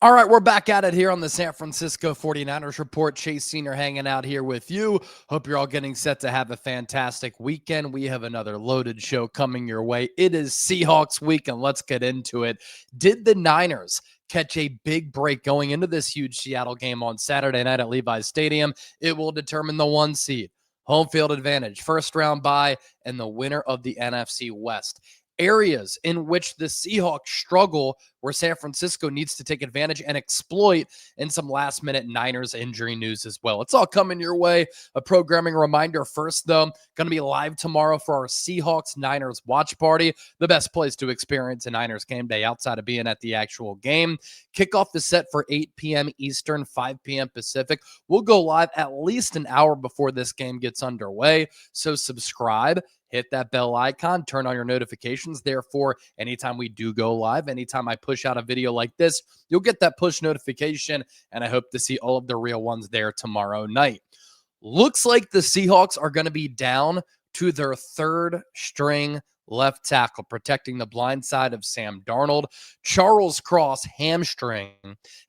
All right, we're back at it here on the San Francisco 49ers Report. Chase Sr. hanging out here with you. Hope you're all getting set to have a fantastic weekend. We have another loaded show coming your way. It is Seahawks week, and let's get into it. Did the Niners catch a big break going into this huge Seattle game on Saturday night at Levi's Stadium? It will determine the 1 seed, home field advantage, first round bye, and the winner of the NFC West. Areas in which the Seahawks struggle, where San Francisco needs to take advantage and exploit, and some last-minute Niners injury news as well. It's all coming your way. A programming reminder first, though, going to be live tomorrow for our Seahawks-Niners watch party, the best place to experience a Niners game day outside of being at the actual game. Kickoff is set for 8 p.m. Eastern, 5 p.m. Pacific. We'll go live at least an hour before this game gets underway, so subscribe. Hit that bell icon, turn on your notifications. Therefore, anytime we do go live, anytime I push out a video like this, you'll get that push notification, and I hope to see all of the real ones there tomorrow night. Looks like the Seahawks are going to be down to their third string left tackle, protecting the blind side of Sam Darnold. Charles Cross, hamstring,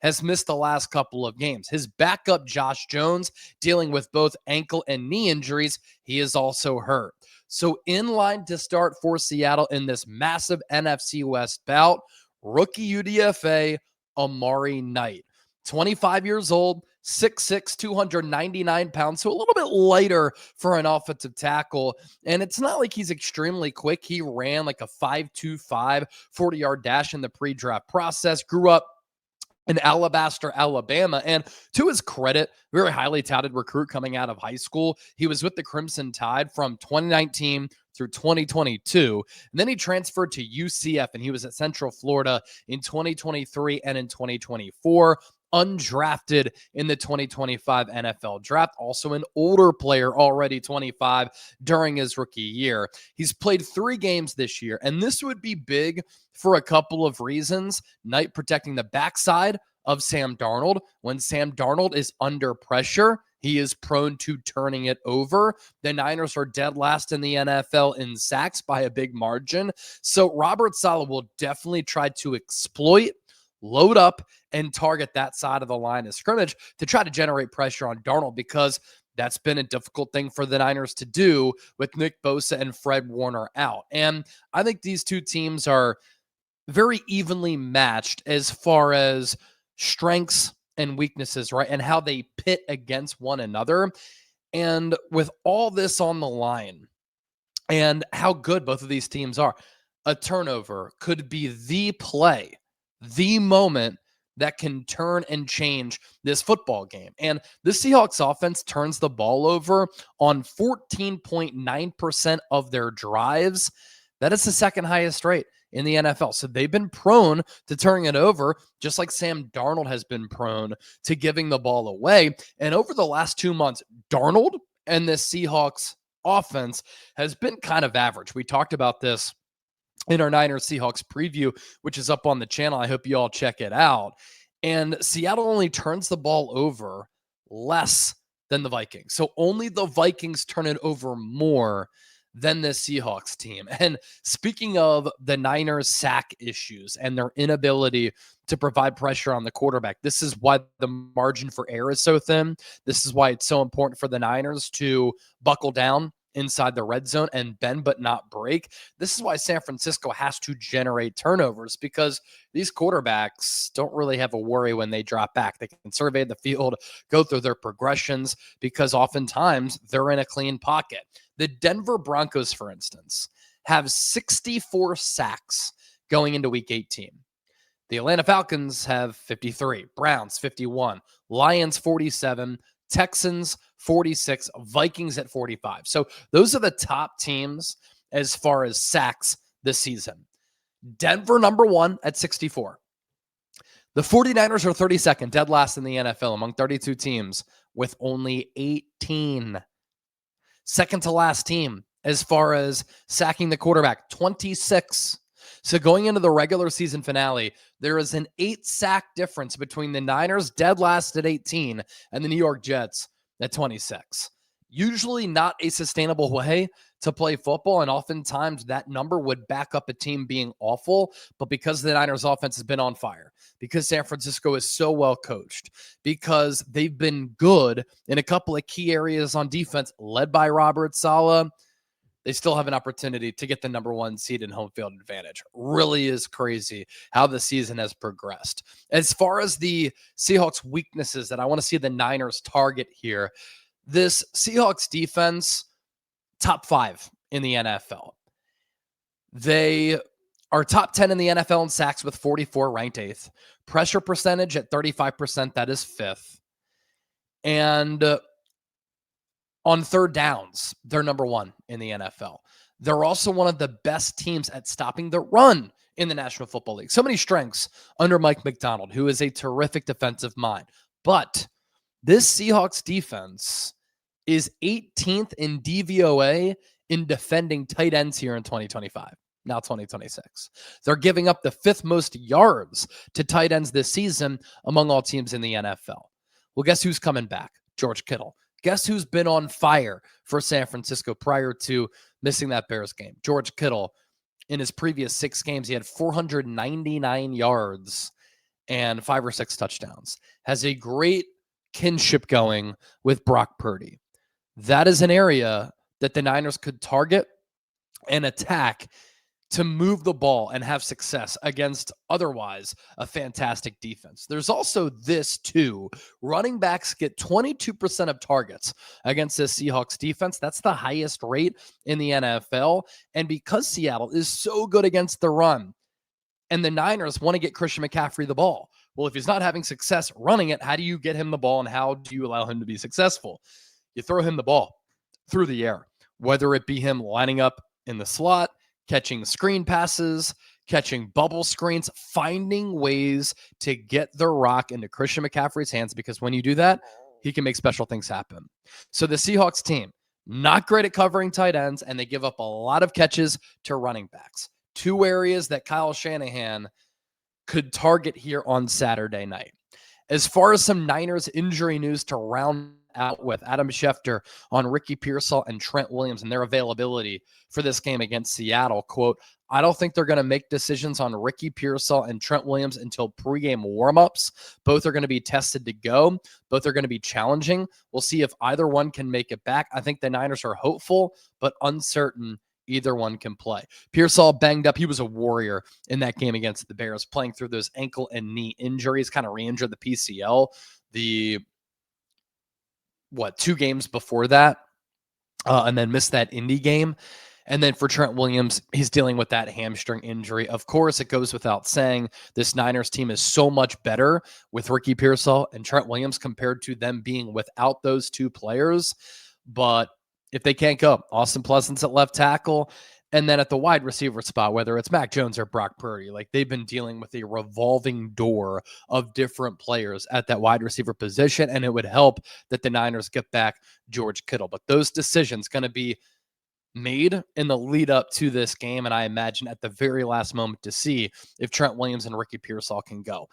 has missed the last couple of games. His backup, Josh Jones, dealing with both ankle and knee injuries. He is also hurt. So in line to start for Seattle in this massive NFC West bout, rookie UDFA Amari Knight. 25 years old, 6'6", 299 pounds, so a little bit lighter for an offensive tackle. And it's not like he's extremely quick. He ran like a 5.25 40-yard dash in the pre-draft process, grew up in Alabaster, Alabama. And to his credit, very highly touted recruit coming out of high school. He was with the Crimson Tide from 2019 through 2022. And then he transferred to UCF, and he was at Central Florida in 2023 and in 2024. Undrafted in the 2025 NFL draft. Also an older player, already 25 during his rookie year. He's played 3 games this year, and this would be big for a couple of reasons. Knight protecting the backside of Sam Darnold. When Sam Darnold is under pressure, he is prone to turning it over. The Niners are dead last in the NFL in sacks by a big margin. So Robert Saleh will definitely try to exploit, load up, and target that side of the line of scrimmage to try to generate pressure on Darnold, because that's been a difficult thing for the Niners to do with Nick Bosa and Fred Warner out. And I think these two teams are very evenly matched as far as strengths and weaknesses, right? And how they pit against one another. And with all this on the line and how good both of these teams are, a turnover could be the play, the moment that can turn and change this football game. And the Seahawks offense turns the ball over on 14.9% of their drives. That is the second highest rate in the NFL. So they've been prone to turning it over, just like Sam Darnold has been prone to giving the ball away. And over the last 2 months, Darnold and the Seahawks offense has been kind of average. We talked about this in our Niners Seahawks preview, which is up on the channel. I hope you all check it out. And Seattle only turns the ball over less than the Vikings. So only the Vikings turn it over more than the Seahawks team. And speaking of the Niners sack issues and their inability to provide pressure on the quarterback, this is why the margin for error is so thin. This is why it's so important for the Niners to buckle down inside the red zone and bend but not break. This is why San Francisco has to generate turnovers, because these quarterbacks don't really have a worry when they drop back. They can survey the field, go through their progressions, because oftentimes they're in a clean pocket. The Denver Broncos, for instance, have 64 sacks going into week 18. The Atlanta Falcons have 53, Browns 51, Lions 47, Texans 46, Vikings at 45. So those are the top teams as far as sacks this season. Denver number 1 at 64. The 49ers are 32nd, dead last in the NFL among 32 teams with only 18. Second to last team as far as sacking the quarterback, 26. So going into the regular season finale, there is an 8-sack difference between the Niners, dead last at 18, and the New York Jets at 26. Usually not a sustainable way to play football, and oftentimes that number would back up a team being awful. But because the Niners offense has been on fire, because San Francisco is so well coached, because they've been good in a couple of key areas on defense, led by Robert Saleh, they still have an opportunity to get the number 1 seed in home field advantage. Really is crazy how the season has progressed. As far as the Seahawks weaknesses that I want to see the Niners target here, this Seahawks defense, top 5 in the NFL. They are top 10 in the NFL in sacks with 44, ranked 8th. Pressure percentage at 35%, that is 5th. And on third downs, they're number 1 in the NFL. They're also one of the best teams at stopping the run in the National Football League. So many strengths under Mike McDonald, who is a terrific defensive mind. But this Seahawks defense is 18th in DVOA in defending tight ends here in 2025, now 2026. They're giving up the 5th most yards to tight ends this season among all teams in the NFL. Well, guess who's coming back? George Kittle. Guess who's been on fire for San Francisco prior to missing that Bears game? George Kittle. In his previous 6 games, he had 499 yards and 5 or 6 touchdowns. Has a great kinship going with Brock Purdy. That is an area that the Niners could target and attack to move the ball and have success against otherwise a fantastic defense. There's also this too. Running backs get 22% of targets against this Seahawks defense. That's the highest rate in the NFL. And because Seattle is so good against the run, and the Niners want to get Christian McCaffrey the ball. Well, if he's not having success running it, how do you get him the ball and how do you allow him to be successful? You throw him the ball through the air, whether it be him lining up in the slot, catching screen passes, catching bubble screens, finding ways to get the rock into Christian McCaffrey's hands, because when you do that, he can make special things happen. So the Seahawks team, not great at covering tight ends, and they give up a lot of catches to running backs. 2 areas that Kyle Shanahan could target here on Saturday night. As far as some Niners injury news to round out with, Adam Schefter on Ricky Pearsall and Trent Williams and their availability for this game against Seattle. Quote, I don't think they're going to make decisions on Ricky Pearsall and Trent Williams until pregame warmups. Both are going to be tested to go. Both are going to be challenging. We'll see if either one can make it back. I think the Niners are hopeful, but uncertain either one can play. Pearsall banged up. He was a warrior in that game against the Bears, playing through those ankle and knee injuries, kind of re-injured the PCL. 2 games before that, and then missed that Indy game. And then for Trent Williams, he's dealing with that hamstring injury. Of course, it goes without saying, this Niners team is so much better with Ricky Pearsall and Trent Williams compared to them being without those 2 players. But if they can't go, Austin Pleasant's at left tackle. And then at the wide receiver spot, whether it's Mac Jones or Brock Purdy, like they've been dealing with a revolving door of different players at that wide receiver position. And it would help that the Niners get back George Kittle. But those decisions going to be made in the lead up to this game. And I imagine at the very last moment to see if Trent Williams and Ricky Pearsall can go.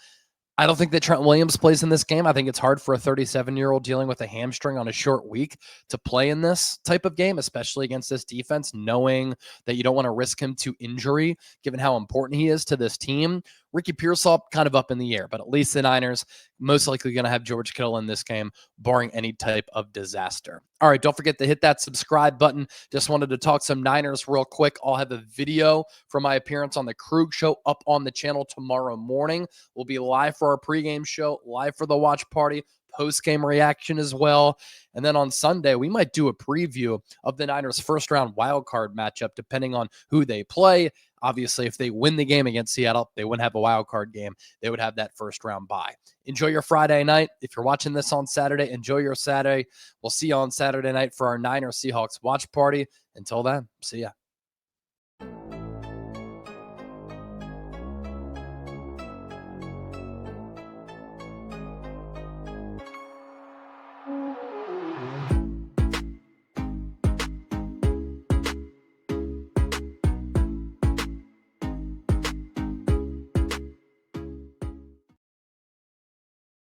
I don't think that Trent Williams plays in this game. I think it's hard for a 37-year-old dealing with a hamstring on a short week to play in this type of game, especially against this defense, knowing that you don't want to risk him to injury, given how important he is to this team. Ricky Pearsall kind of up in the air, but at least the Niners most likely going to have George Kittle in this game, barring any type of disaster. All right, don't forget to hit that subscribe button. Just wanted to talk some Niners real quick. I'll have a video from my appearance on the Krug Show up on the channel tomorrow morning. We'll be live for our pregame show, live for the watch party, post-game reaction as well. And then on Sunday, we might do a preview of the Niners' first-round wildcard matchup, depending on who they play. Obviously, if they win the game against Seattle, they wouldn't have a wild card game. They would have that first-round bye. Enjoy your Friday night. If you're watching this on Saturday, enjoy your Saturday. We'll see you on Saturday night for our Niners Seahawks watch party. Until then, see ya.